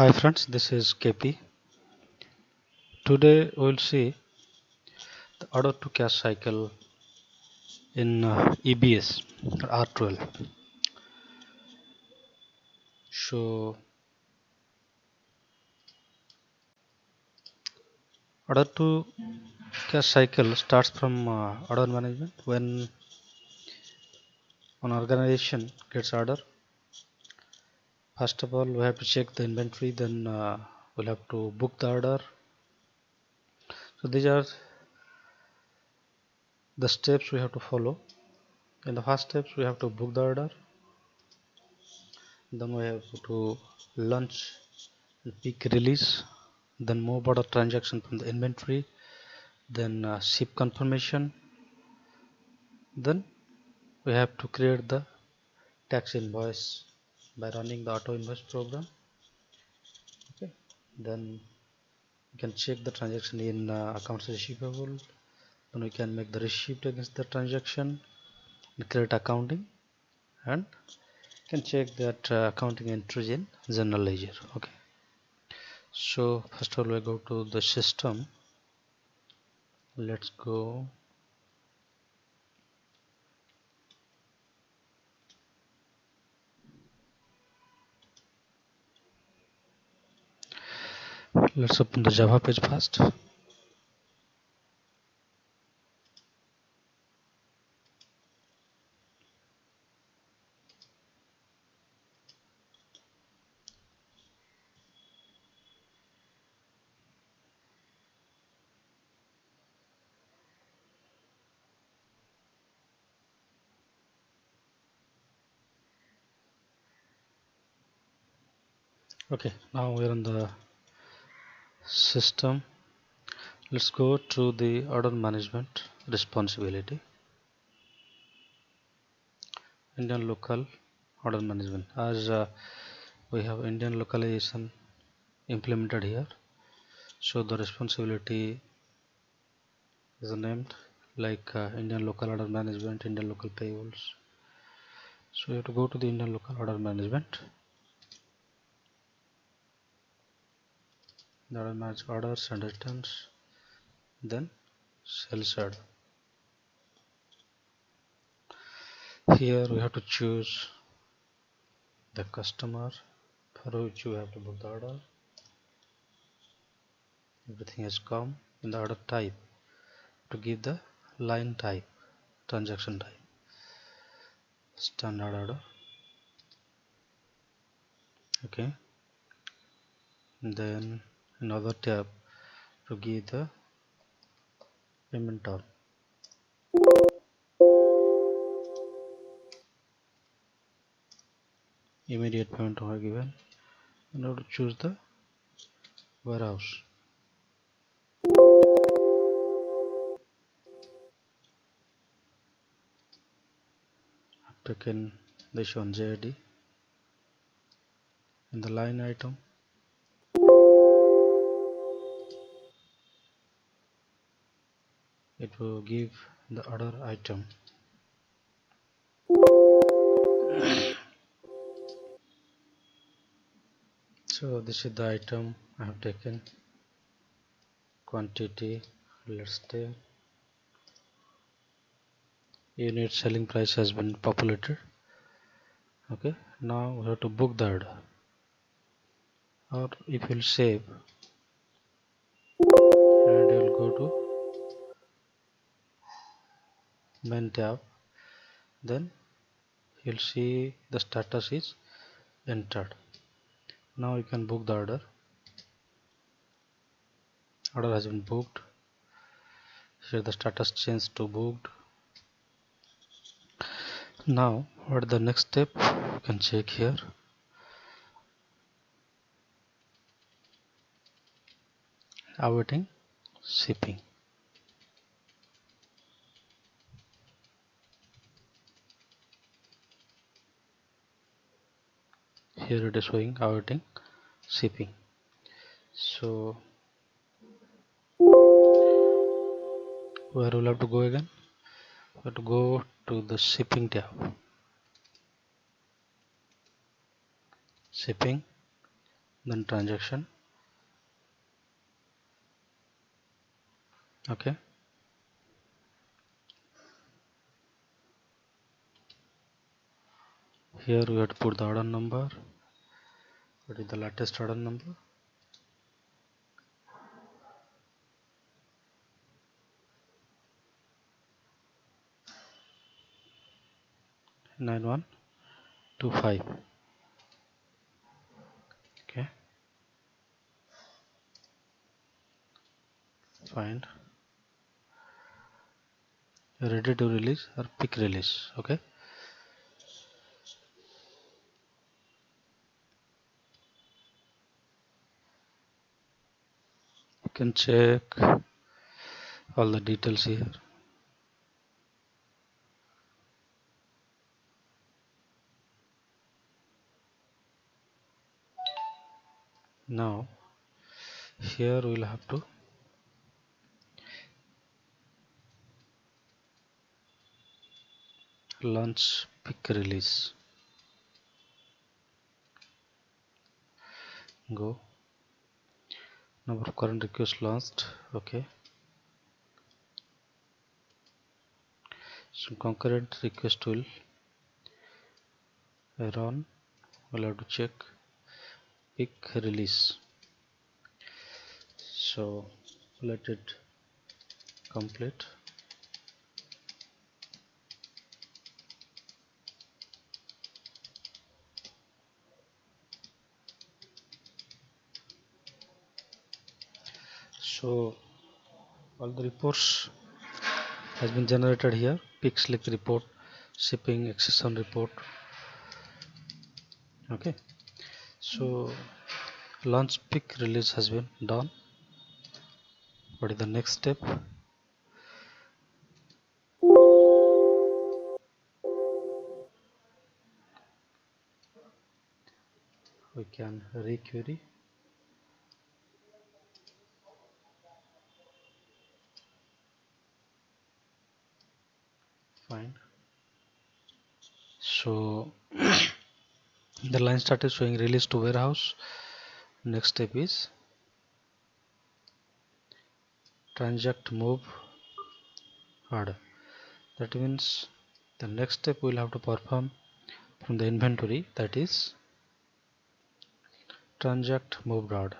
Hi friends, this is KP. Today we'll see the order to cash cycle in EBS or R12. So order to cash cycle starts from order management. When an organization gets order, first of all we have to check the inventory, then we'll have to book the order. So these are the steps we have to follow. In the first steps we have to book the order, then we have to launch and pick release, then move order transaction from the inventory, then ship confirmation, then we have to create the tax invoice by running the auto invoice program. Okay, then you can check the transaction in accounts receivable, then we can make the receipt against the transaction and create accounting, and can check that accounting entries in general ledger. Okay, so first of all we go to the system. Let's go. Let's open the Java page first. Okay, now we're in the system. Let's go to the order management responsibility. Indian local order management. As we have Indian localization implemented here, so the responsibility is named like Indian local order management, Indian local payables. So you have to go to the Indian local order management. The order manage orders and returns, then sales order. Here we have to choose the customer for which you have to book the order. Everything has come in the order type to give the line type, transaction type, standard order. Okay, and then another tab to give the payment term. Immediate payment are given. In order to choose the warehouse. I've taken this one JID. In the line item, it will give the order item. So this is the item I have taken. Quantity, let's take. Unit selling price has been populated. Okay, now we have to book the order, or if you'll save and you'll go to main tab, then you'll see the status is entered. Now you can book the order. Order has been booked. Here the status changed to booked. Now what is the next step? You can check here. Awaiting shipping. Here it is showing awaiting shipping. So where we'll have to go again? We have to go to the shipping tab. Shipping, then transaction. Okay, here we have to put the order number. What is the latest order number? Nine one 25. Okay, find ready to release or pick release. Okay, you can check all the details here. Now here we'll have to launch pick release. Go number of current request launched. Okay, so concurrent request will run. We'll have to check pick release. So let it complete. So all the reports has been generated here. Pick select report, shipping accession report. Okay, so launch pick release has been done. What is the next step? We can requery. Fine. So the line started showing release to warehouse. Next step is transact move order. That means the next step we'll have to perform from the inventory, that is transact moved order.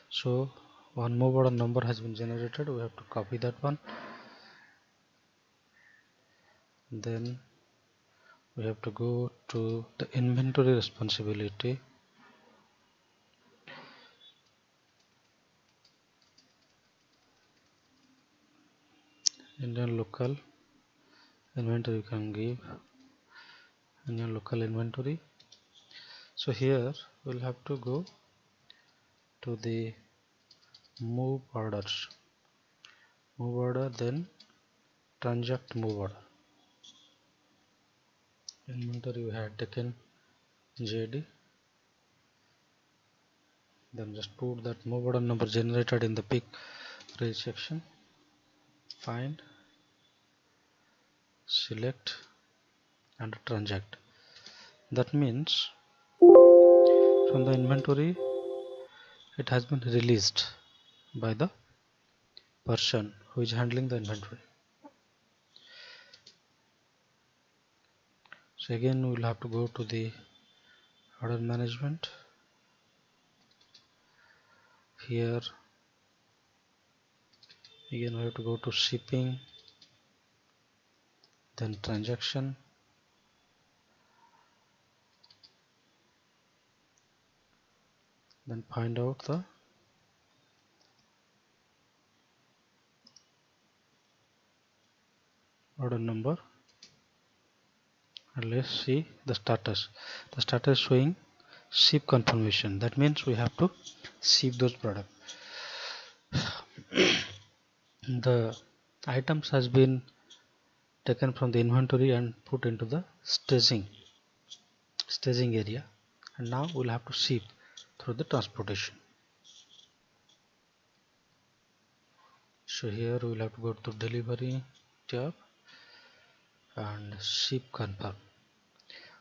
So one move order number has been generated. We have to copy that one. Then we have to go to the inventory responsibility. Indian local inventory you can give Indian local inventory. So here we'll have to go to the move orders, then transact move order. Inventory we had taken JD, then just put that move order number generated in the pick release section. Find, select and transact. That means from the inventory it has been released by the person who is handling the inventory. So again we will have to go to the order management. Here again we have to go to shipping, then transaction, then find out the order number and let's see the status. The status showing ship confirmation. That means we have to ship those products. The items has been taken from the inventory and put into the staging area, and now we'll have to ship through the transportation. So here we'll have to go to delivery tab and ship confirm.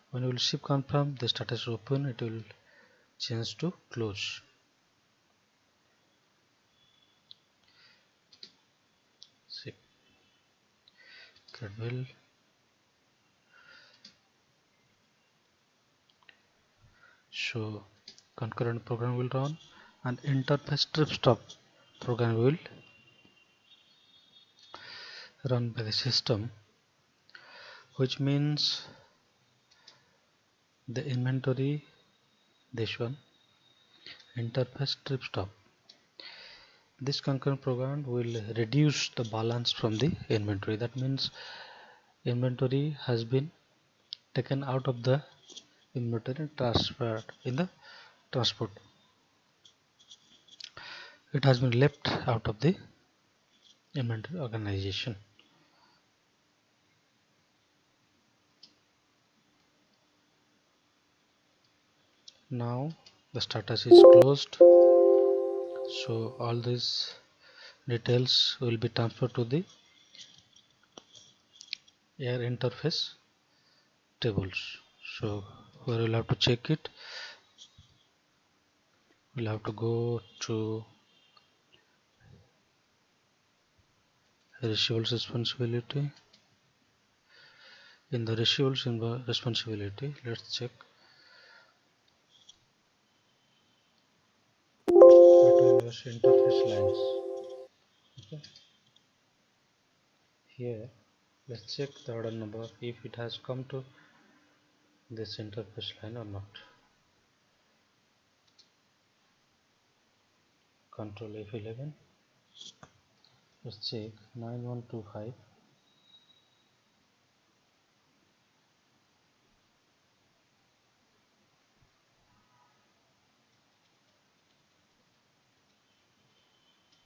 When you will ship confirm, the status open, it will change to close. See, will show concurrent program will run, and interface strip stop program will run by the system, which means the inventory, this one, interface strip stop. This concurrent program will reduce the balance from the inventory. That means inventory has been taken out of the inventory and transferred in the transport. It has been left out of the inventory organization. Now the status is closed, so all these details will be transferred to the air interface tables. So where we'll have to check it, we'll have to go to receivables responsibility. In the receivables responsibility, let's check interface lines. Okay. Here let's check the order number if it has come to this interface line or not. Control F11. Let's check 9125.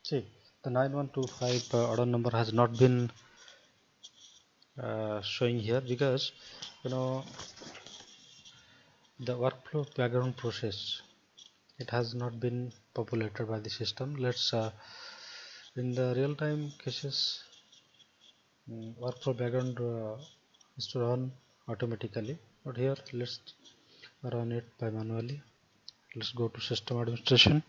See, the 9125 order number has not been showing here because the workflow background process, it has not been populated by the system. Let's in the real-time cases, workflow background is to run automatically, but here let's run it by manually. Let's go to system administration.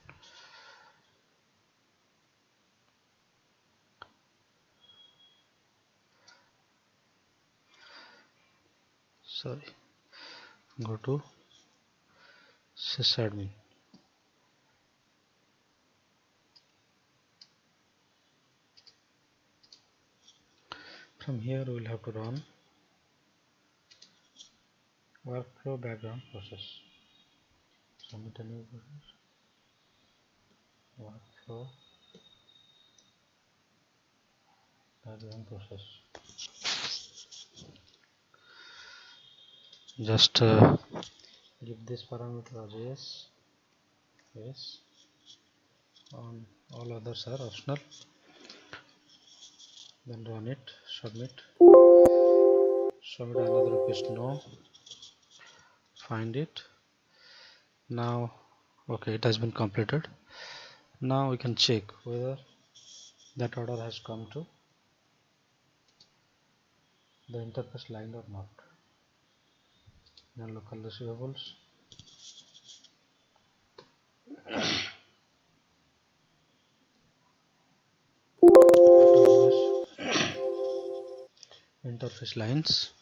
Sorry, go to sysadmin. From here we will have to run workflow background process. Submit a new process. Workflow background process. Just give this parameter as yes. On all others are optional. Then run it. Submit another request. No. Find it. Now okay, it has been completed. Now we can check whether that order has come to the interface line or not. Then local receivables, interface lines.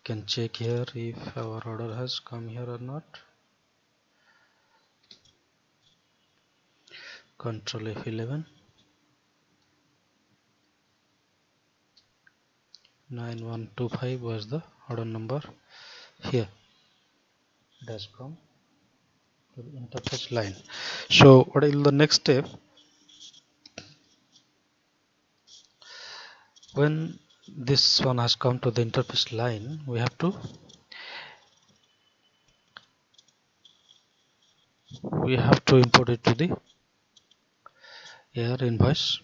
Can check here if our order has come here or not. Control F11. 9125 was the order number. Here it has come to the interface line. So what is the next step? When this one has come to the interface line, we have to import it to the air invoice.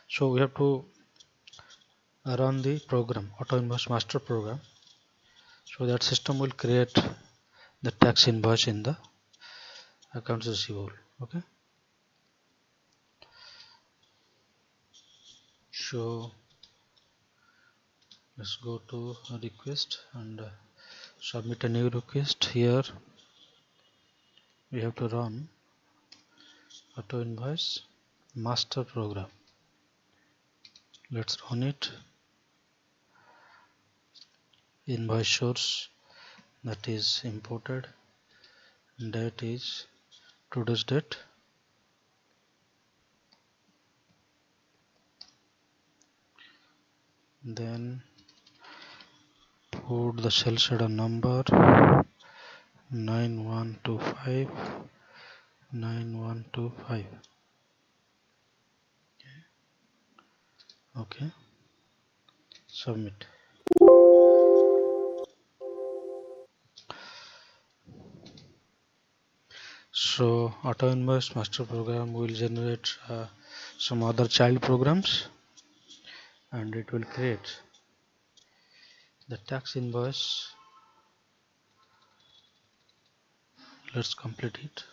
So we have to run the program, auto invoice master program, so that system will create the tax invoice in the accounts receivable. Okay, so let's go to request and submit a new request. Here we have to run auto invoice master program. Let's run it. Invoice source, that is imported, date is today's date, then put the sales order number 9125 9125. Okay, submit. So auto invoice master program will generate some other child programs, and it will create the tax invoice. Let's complete it.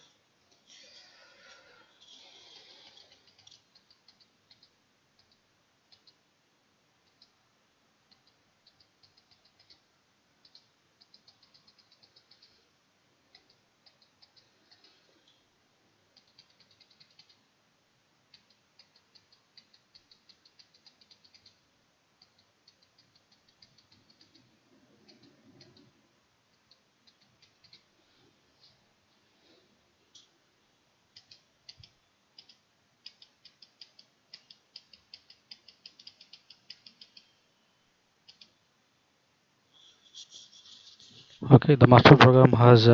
Okay, the master program has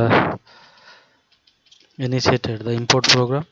initiated the import program.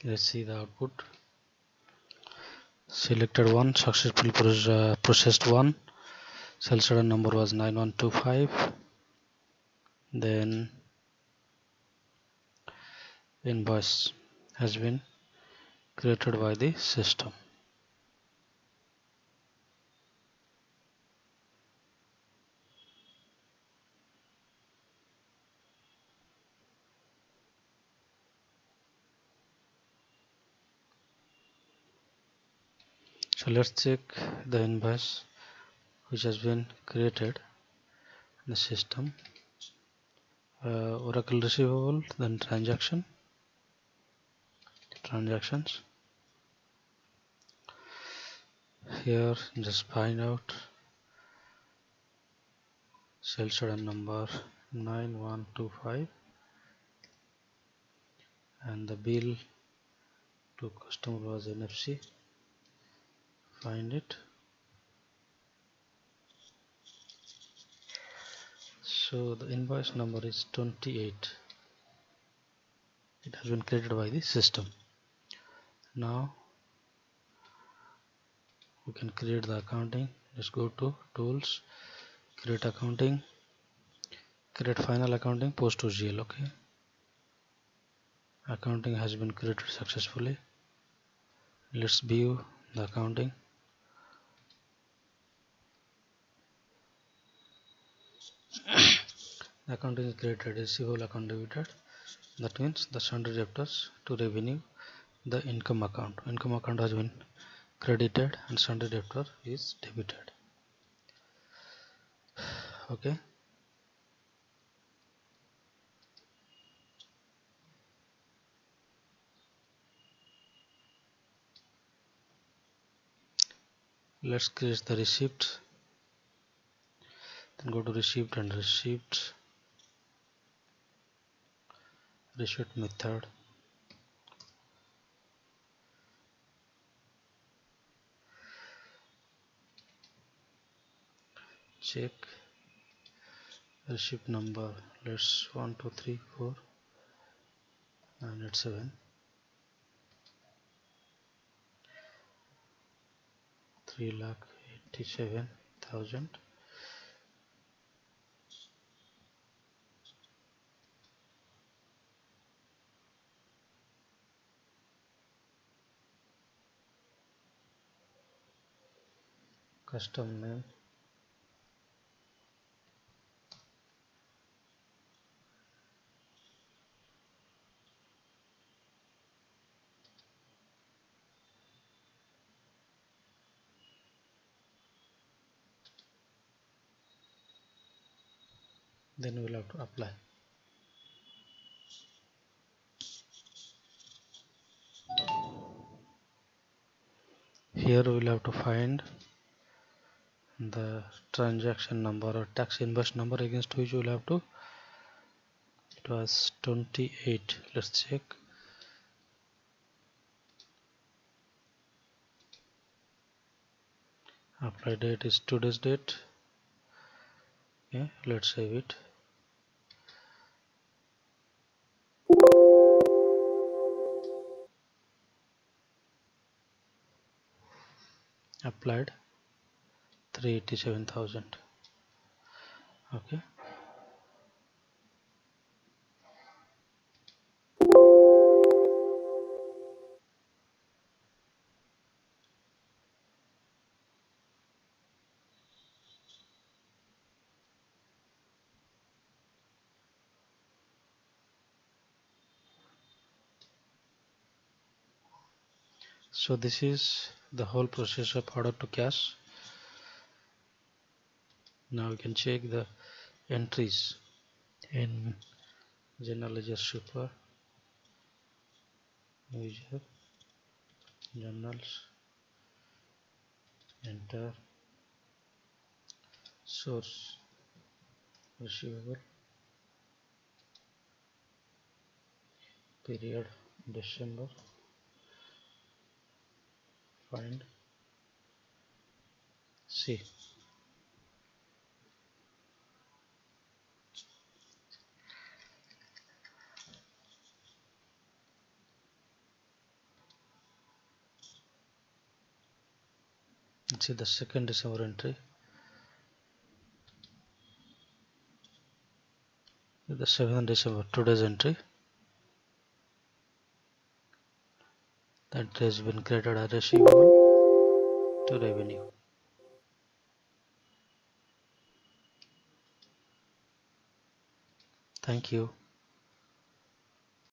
Let's see the output. Selected one, successfully processed one. Sales order number was 9125. Then invoice has been created by the system. So let's check the invoice which has been created in the system. Oracle receivable, then transactions. Here just find out sales order number 9125 and the bill to customer was NFC. Find it. So the invoice number is 28. It has been created by the system. Now we can create the accounting. Let's go to tools, create accounting, create final accounting, post to GL. Okay, accounting has been created successfully. Let's view the accounting. The accounting is created, receivable account debited. That means the sundry debtors to revenue, the income account. Income account has been credited and sundry debtor is debited. Okay. Let's create the receipt. Then go to receipt and receipt method. Check receipt number. Let's 1 2 3 4 9 8 7 3,87,000. custom name, then we'll have to apply. Here we'll have to find the transaction number or tax invoice number against which we'll have to. It was 28. Let's check. Apply date is today's date. Okay, let's save it. Applied 387,000. Okay. So this is the whole process of order to cash. Now you can check the entries in general ledger super, user, journals, enter, source, receivable, period, December, find, see. See the 2nd December entry, the 7th December today's entry. That has been created as receivable to revenue. Thank you.